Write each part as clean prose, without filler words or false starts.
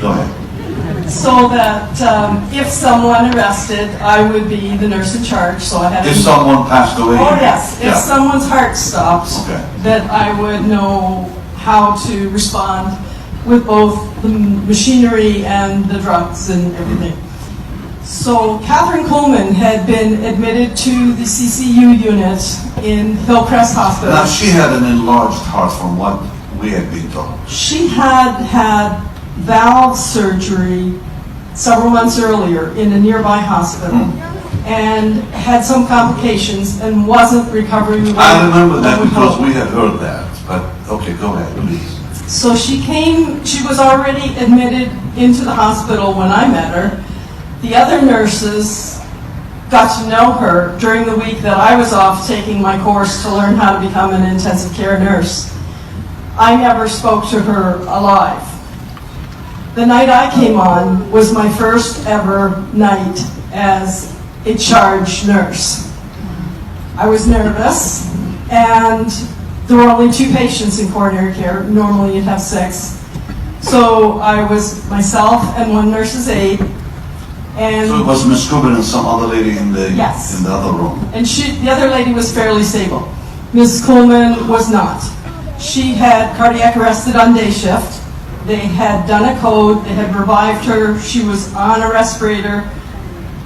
Go ahead. So that if someone arrested, I would be the nurse in charge. So I had. If someone passed away. Oh yes, if yeah. someone's heart stopped, Okay. that I would know how to respond with both the machinery and the drugs and everything. So Kathryn Kuhlman had been admitted to the CCU unit in Hillcrest Hospital. Now she had an enlarged heart from what we had been told. She had had valve surgery several months earlier in a nearby hospital and had some complications and wasn't recovering well. I remember that because we had heard that, but okay, go ahead, please. So she was already admitted into the hospital when I met her. The other nurses got to know her during the week that I was off taking my course to learn how to become an intensive care nurse. I never spoke to her alive. The night I came on was my first ever night as a charge nurse. I was nervous, and there were only 2 patients in coronary care. Normally you'd have 6. So I was myself and 1 nurse's aide. And So it was Miss Kuhlman and some other lady in the Yes. in the other room. And the other lady was fairly stable. Mrs. Coleman was not. She had cardiac arrested on day shift. They had done a code. They had revived her. She was on a respirator,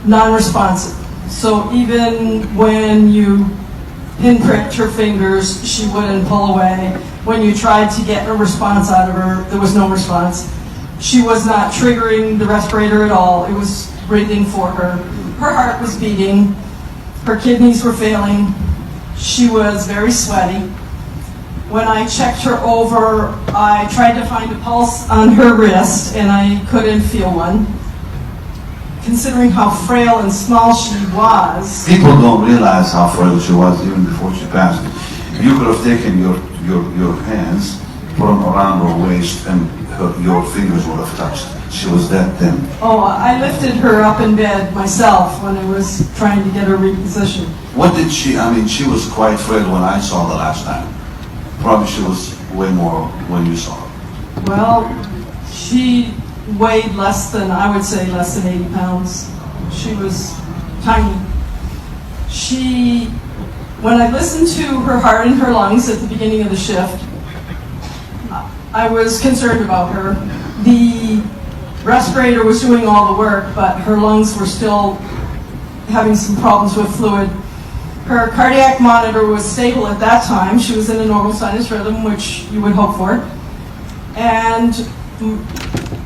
non-responsive. So even when you pinpricked her fingers, she wouldn't pull away. When you tried to get a response out of her, there was no response. She was not triggering the respirator at all. It was breathing for her. Her heart was beating. Her kidneys were failing. She was very sweaty. When I checked her over, I tried to find a pulse on her wrist, and I couldn't feel one. Considering how frail and small she was. People don't realize how frail she was even before she passed. You could have taken your hands, put them around her waist, and your fingers would have touched. She was that thin. Oh, I lifted her up in bed myself when I was trying to get her repositioned. What did she, I mean, she was quite frail when I saw her the last time. Probably she was way more when you saw her. Well, she weighed less than 80 pounds. She was tiny. When I listened to her heart and her lungs at the beginning of the shift, I was concerned about her. The respirator was doing all the work, but her lungs were still having some problems with fluid. Her cardiac monitor was stable at that time. She was in a normal sinus rhythm, which you would hope for. And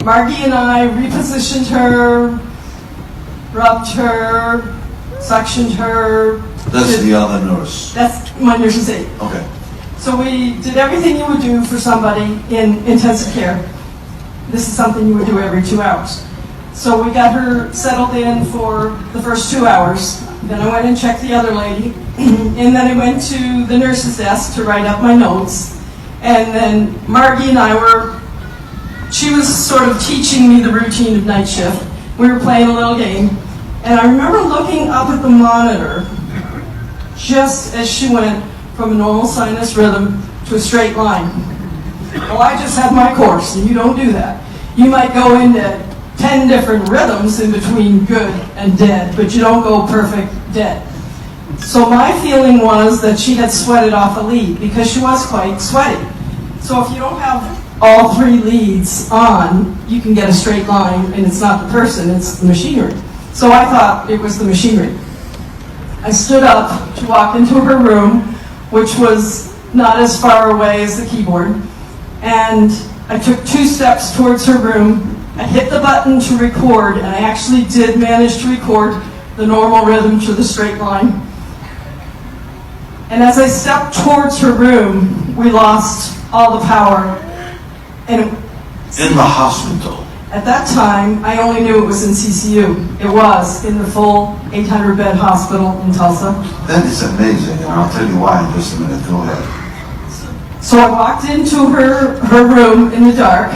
Margie and I repositioned her, rubbed her, suctioned her. That's the other nurse. That's my nurse's aide. Okay. So we did everything you would do for somebody in intensive care. This is something you would do every 2 hours. So we got her settled in for the first 2 hours. Then I went and checked the other lady. And then I went to the nurse's desk to write up my notes. And then Margie and she was sort of teaching me the routine of night shift. We were playing a little game. And I remember looking up at the monitor just as she went from a normal sinus rhythm to a straight line. Well, I just had my course, and you don't do that. You might go into 10 different rhythms in between good and dead, but you don't go perfect dead. So my feeling was that she had sweated off a lead because she was quite sweaty. So if you don't have all 3 leads on, you can get a straight line, and it's not the person, it's the machinery. So I thought it was the machinery. I stood up to walk into her room, which was not as far away as the keyboard, and I took 2 steps towards her room. I hit the button to record, and I actually did manage to record the normal rhythm to the straight line. And as I stepped towards her room, we lost all the power. And In the hospital. at that time, I only knew it was in CCU. It was in the full 800-bed hospital in Tulsa. That is amazing, and I'll tell you why in just a minute. Go ahead. So I walked into her room in the dark,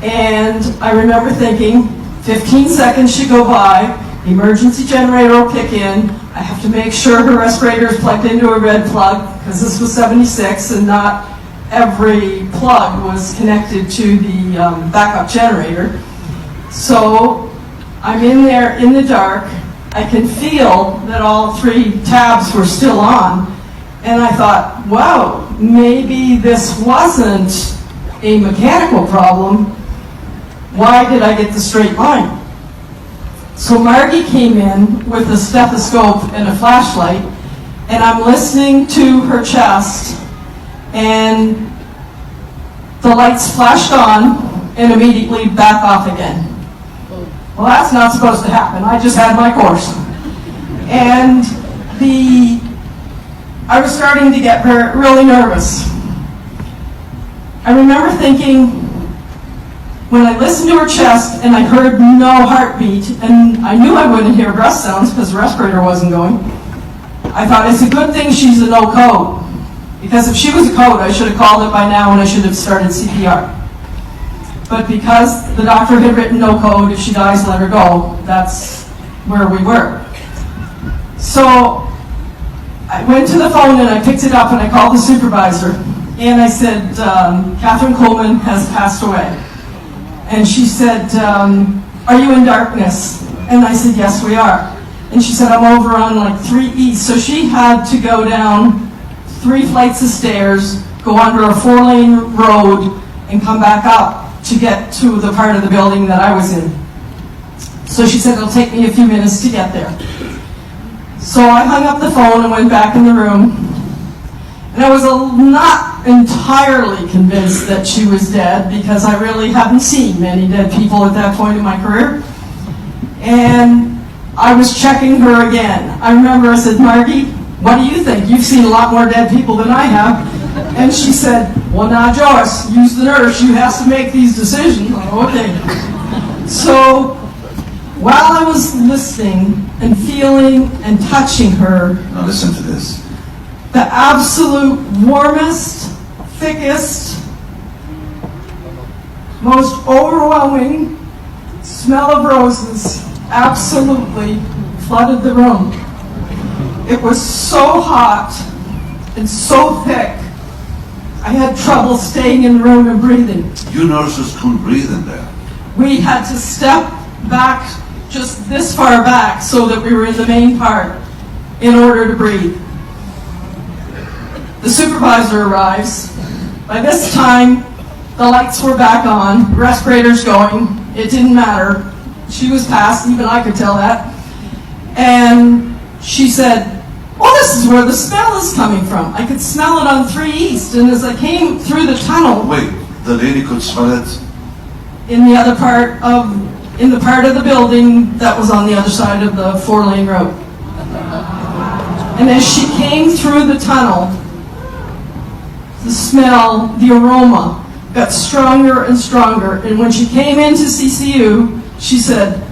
and I remember thinking, 15 seconds should go by, the emergency generator will kick in, I have to make sure her respirator is plugged into a red plug, because this was 76 and not every plug was connected to the backup generator. So I'm in there in the dark. I can feel that all 3 tabs were still on. And I thought, wow, maybe this wasn't a mechanical problem. Why did I get the straight line? So Margie came in with a stethoscope and a flashlight, and I'm listening to her chest, and the lights flashed on and immediately back off again. Well, that's not supposed to happen. I just had my course. And I was starting to get really nervous. I remember thinking, when I listened to her chest and I heard no heartbeat, and I knew I wouldn't hear breath sounds because the respirator wasn't going, I thought it's a good thing she's a no code. Because if she was a code, I should have called it by now and I should have started CPR. But because the doctor had written no code, if she dies, let her go, that's where we were. So I went to the phone and I picked it up and I called the supervisor. And I said, Kathryn Kuhlman has passed away. And she said, are you in darkness? And I said, yes, we are. And she said, I'm over on like 3 East. So she had to go down 3 flights of stairs, go under a 4-lane road, and come back up to get to the part of the building that I was in. So she said, it'll take me a few minutes to get there. So I hung up the phone and went back in the room. And I was not entirely convinced that she was dead because I really haven't seen many dead people at that point in my career. And I was checking her again. I remember I said, Margie, what do you think? You've seen a lot more dead people than I have. And she said, well, now, Joyce, use the nurse. You have to make these decisions. Okay. So while I was listening and feeling and touching her, Now listen to this. the absolute warmest, thickest, most overwhelming smell of roses absolutely flooded the room. It was so hot and so thick, I had trouble staying in the room and breathing. You nurses couldn't breathe in there. We had to step back just this far back so that we were in the main part in order to breathe. The supervisor arrives. By this time, the lights were back on, respirators going. It didn't matter. She was passed, even I could tell that. And she said, well, this is where the smell is coming from. I could smell it on 3 East, and as I came through the tunnel, Wait, the lady could smell it? in the part of the building that was on the other side of the 4-lane road. And as she came through the tunnel, the smell, the aroma got stronger and stronger. And when she came into CCU, she said,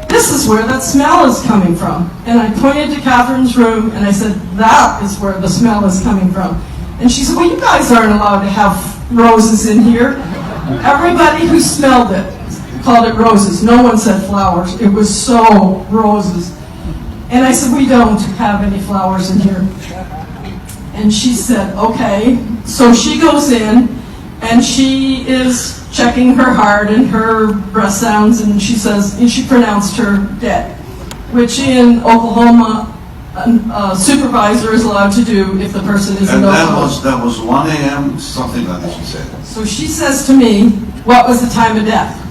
this is where that smell is coming from. And I pointed to Kathryn's room and I said, that is where the smell is coming from. And she said, well, you guys aren't allowed to have roses in here. Everybody who smelled it called it roses. No one said flowers. It was so roses. And I said, we don't have any flowers in here. And she said, okay. So she goes in and she is checking her heart and her breath sounds, and she says, and she pronounced her dead, which in Oklahoma, a supervisor is allowed to do if the person is in And Oklahoma. that was 1 a.m., something like that she said. So she says to me, what was the time of death?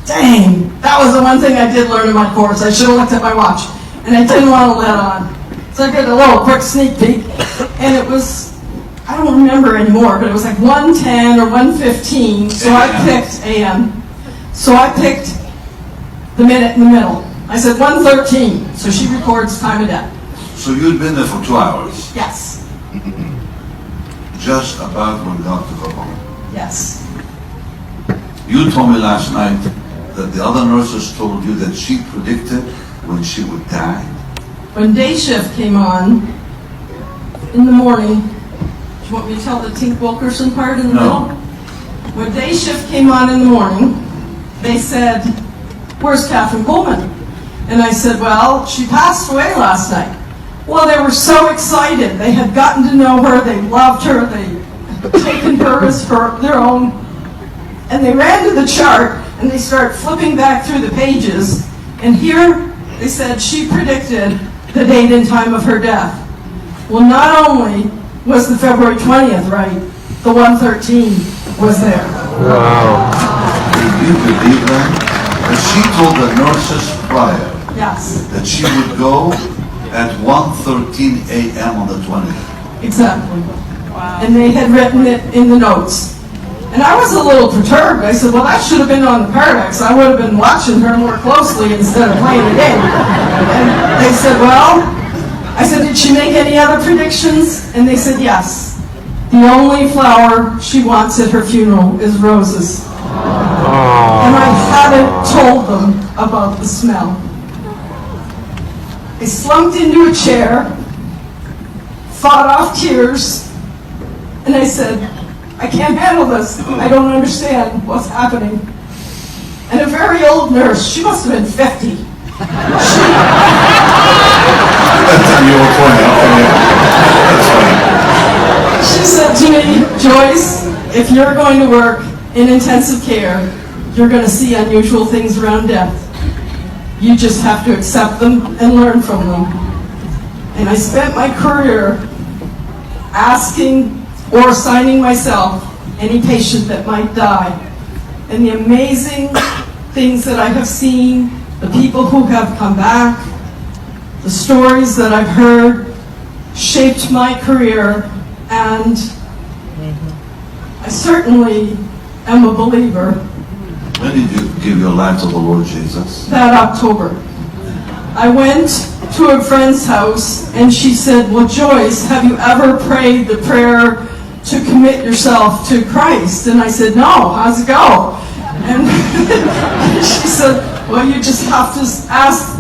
Dang, that was the one thing I did learn in my course. I should have looked at my watch, and I didn't want to let on. So I did a little quick sneak peek, and it was, I don't remember anymore, but it was like 1:10 or 1:15, so I picked AM. So I picked the minute in the middle. I said 1:13, so she records time of death. So you'd been there for 2 hours, Yes, just about when God took her home. yes. You told me last night that the other nurses told you that she predicted when she would die. When day shift came on in the morning, do you want me to tell the Tink Wilkerson part in the No. middle? When day shift came on in the morning, they said, where's Kathryn Kuhlman? And I said, well, she passed away last night. Well, they were so excited. They had gotten to know her. They loved her. They taken her as their own. And they ran to the chart and they started flipping back through the pages. And here they said she predicted the date and time of her death. Well, not only was the February 20th right, the 113 was there. Wow. Can you believe that? And she told the nurses prior Yes, that she would go at 1:13 a.m. on the 20th. exactly. And they had written it in the notes. And I was a little perturbed. I said, well, that should have been on the Paradox. I would have been watching her more closely instead of playing it in. And they said, well, I said, did she make any other predictions? And they said, yes. The only flower she wants at her funeral is roses. And I hadn't told them about the smell. I slumped into a chair, fought off tears, and I said, I can't handle this. I don't understand what's happening. And a very old nurse, she must have been 50. That time you were 20, okay, yeah. That's funny. She said to me, Joyce, if you're going to work in intensive care, you're going to see unusual things around death. You just have to accept them and learn from them. And I spent my career asking or assigning myself any patient that might die. And the amazing things that I have seen, the people who have come back, the stories that I've heard, shaped my career, and I certainly am a believer. When did you give your life to the Lord Jesus? That October. I went to a friend's house and she said, well, Joyce, have you ever prayed the prayer to commit yourself to Christ? And I said, no, how's it go? And she said, well, you just have to ask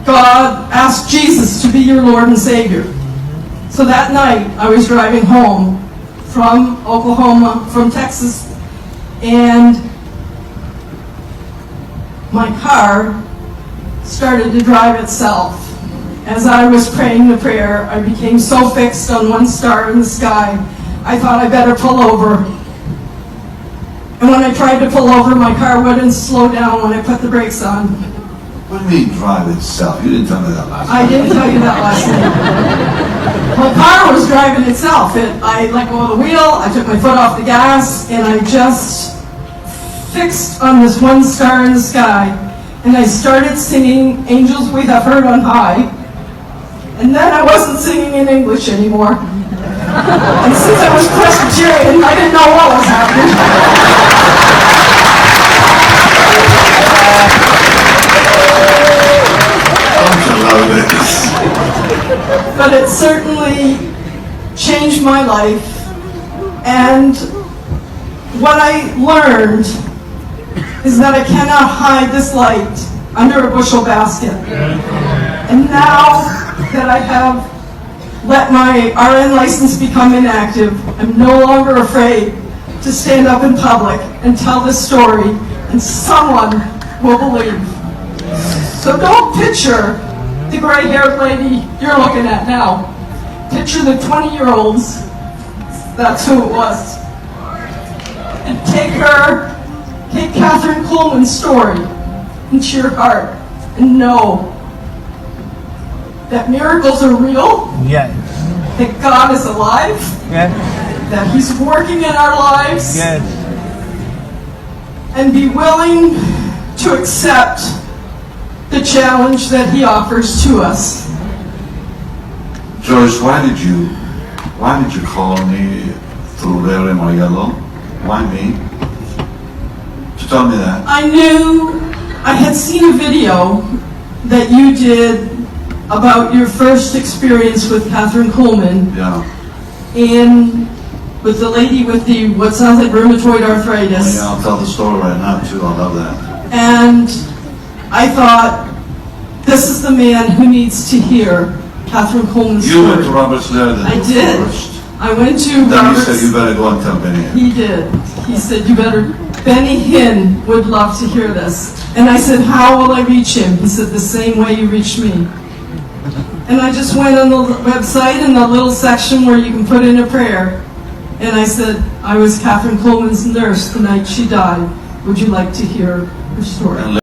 God, ask Jesus to be your Lord and Savior. So that night I was driving home from Oklahoma, from Texas, and my car started to drive itself. As I was praying the prayer, I became so fixed on one star in the sky, I thought I better pull over. And when I tried to pull over, my car wouldn't slow down when I put the brakes on. What do you mean drive itself? You didn't tell me that last I time. didn't tell you that last night. My car was driving itself. I let go of the wheel, I took my foot off the gas, and I just fixed on this one star in the sky. And I started singing Angels We Have Heard on High. And then I wasn't singing in English anymore. And since I was Presbyterian, I didn't know what was happening. Don't you love this? But it certainly changed my life. And what I learned is that I cannot hide this light under a bushel basket. And now that I have let my RN license become inactive, I'm no longer afraid to stand up in public and tell this story, and someone will believe. So don't picture the gray-haired lady you're looking at now. Picture the 20-year-olds. That's who it was. And take Kathryn Kuhlman's story into your heart and know that miracles are real, Yes. that God is alive, Yes. that He's working in our lives, Yes. and be willing to accept the challenge that He offers to us. Joyce, why did you call me through red and yellow? Why me? To tell me that. I had seen a video that you did about your first experience with Kathryn Kuhlman Yeah. with the lady with the, what sounds like rheumatoid arthritis. Yeah, I'll tell the story right now too. I love that. And I thought, this is the man who needs to hear Kathryn Kuhlman's You went to story. Robert's Lair I did. first. I went to Then you Robert's. said you better go and tell Benny. He did. He said, you better, Benny Hinn would love to hear this. And I said, how will I reach him? He said, the same way you reach me. And I just went on the website in the little section where you can put in a prayer. And I said, I was Kathryn Kuhlman's nurse the night she died. Would you like to hear her story?